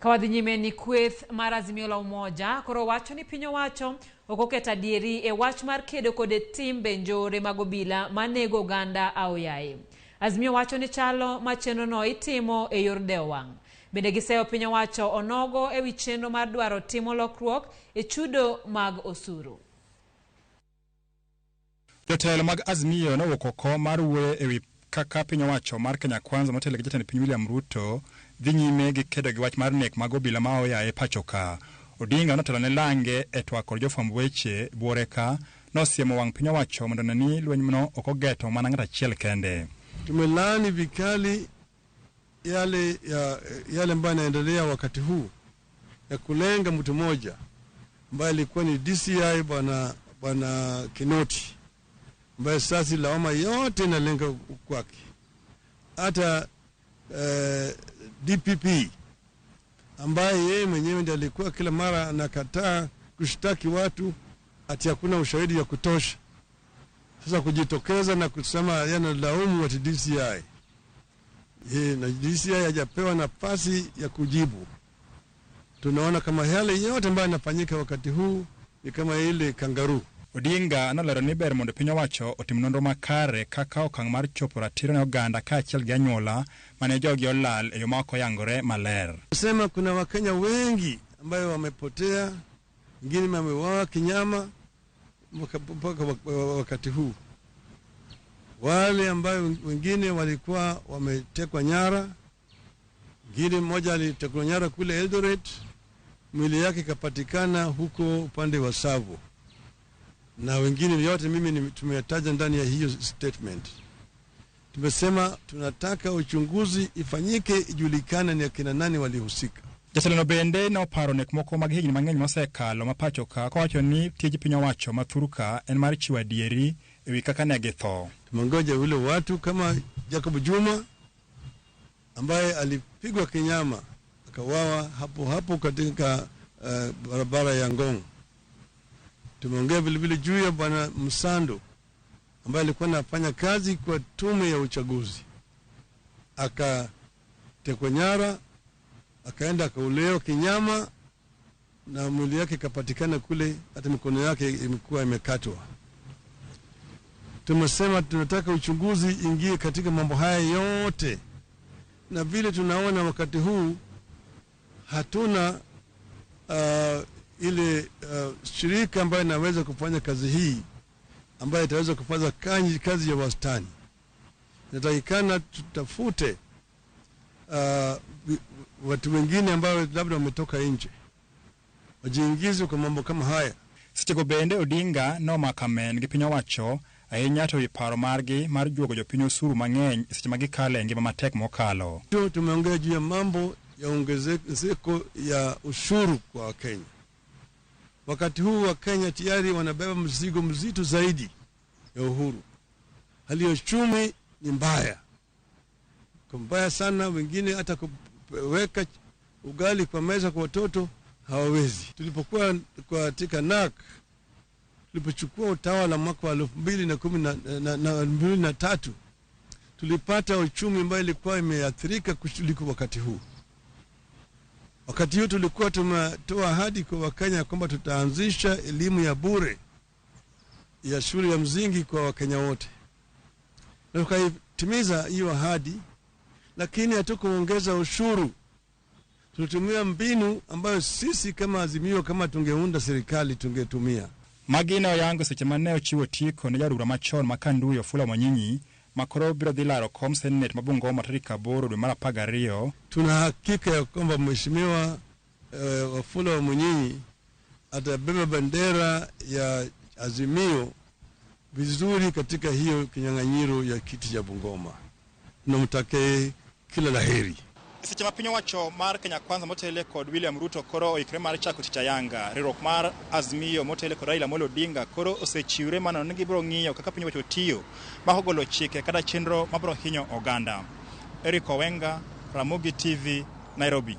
Kawadhi nyime ni kweth mar Azimio la Umoja koro wacho ni piny owacho okoketa dieri e wach mar kedo kode timbe njore mag obila manego oganda aoyaye. Azimio wacho ni chalo ma chenro no itimo e yor dewo wang'. Bende giseyo piny owacho onogo e wi chenro mar dwaro timo lokruok e chudo mag osuru. Jotelo mag Azimio nowuok oko mar wuoyo e wi kaka piny owacho mar Kenya Kwanza motelo gi jatend piny William Ruto dhi nyime gi kedo gi wach mar nek mag obila ma oyaye pacho ka. Odinga notelo ne lange e twak kod jofwamb weche buore ka nosiemo wang' piny owacho mondo ni lweny no ok ogeto mana ng'at achiel kende. Tumelani vikali yale ambayo yanaendelea wakati huu ya kulenga mtu mmoja ambaye alikuwa ni DCI bwana Kinoti, ambaye sasa lawama yote inalenga kwake. Hata DPP ambaye yeye mwenyewe ndiye alikuwa kila mara anakataa kushtaki watu ati hakuna ushahidi ya kutosha. Sasa kujitokeza na kusema yanalaumu watu DCI. Na DCI hajapewa nafasi ya kujibu. Tunaona kama yale yote ambayo yanafanyika wakati huu ni kama ile kangaroo. Odinga analero ni ber mondo piny owacho otim nonro makare kaka okang' mar chopo ratiro ne oganda kaachiel gi anyuola mane jogi olal e yo ma ok oyangore maler. Sema kuna Wakenya wengi ambayo wamepotea, wengine wameuawa kinyama mpaka wakati huu. Wale ambayo wengine walikuwa wametekwa nyara, wengine mmoja alitekwa nyara kule Eldoret, mwili yake ikapatikana huko upande wa Savo. Na wengine yote mimi tumetaja ndani ya hiyo statement. Tumesema tunataka uchunguzi ifanyike, ijulikane ni akina nani walihusika. Jaseleno bende no paro nek moko mag higni mang'eny mosekalo mapacho ka kowacho ni tij piny owacho mathuruka en mar chiwo adieri e wi kaka ne githo. Tumengoja wale watu kama Jacob Juma ambaye alipigwa kinyama akawawa hapo katika barabara ya Ngong. Tumeongea vile juu ya bwana Msando ambaye alikuwa anafanya kazi kwa tume ya uchaguzi. Akatekwa nyara, akaenda akauleo kinyama na mwili yake ikapatikana kule, hata mikono yake imekuwa imekatwa. Tumesema tunataka uchunguzi ingie katika mambo haya yote. Na vile tunaona wakati huu hatuna ile shirika ambayo inaweza kufanya kazi hii ambayo itaweza kufanya kazi ya wastani. Inatakikana tutafute watu wengine ambao labda wametoka nje wajiingize kwa mambo kama haya. Sitego bende Odinga no makamen gi piny owacho ahinya to iparo margi mar juogo jopiny osuru mang'eny seche ma gikale ngima matek mokalo. Tumeongea juu ya mambo ya ongezeko ya ushuru kwa Wakenya. Wakati huu wa Kenya tayari wanabeba mzigo mzito zaidi ya uhuru. Hali ya uchumi ni mbaya. Mbaya sana, wengine hata kuweka ugali kwa meza kwa watoto hawawezi. Tulipokuwa katika NAK, tulipochukua utawala mwaka wa 2013, tulipata uchumi ambayo ilikuwa imeathirika kuliko wakati huu. Wakati huu tulikuwa tumetoa ahadi kwa Wakenya kwamba tutaanzisha elimu ya bure ya shule ya msingi kwa Wakenya wote. Na tukaitimiza hiyo ahadi, lakini hatukuongeza ushuru. Tulitumia mbinu ambayo sisi kama Azimio kama tungeunda serikali tungetumia. Magina yangu seche maneo chiwo tiko ne jarura machon makandu yo fula Monyinyi makoro biro dhilaro kom Senate mabungo matarika 8 dwe mar 12. Tuna hakika ya kwamba mheshimiwa Wafula Monyinyi atabeba bendera ya Azimio vizuri katika hiyo kinyang'anyiro ya kiti cha Bungoma. Tunamtakia kila laheri. Seche ma piny owacho mar Kenya Kwanza motele kod William Ruto koro oikre mar chako tich ayanga. Riwruok mar Azimio motele kod Raila Odinga koro osechiwre mano ni gibiro ng'iyo kaka piny owacho tiyo ma ogolo chike kada chenro mabiro hinyo oganda. Eric Owenga, Ramogi TV, Nairobi.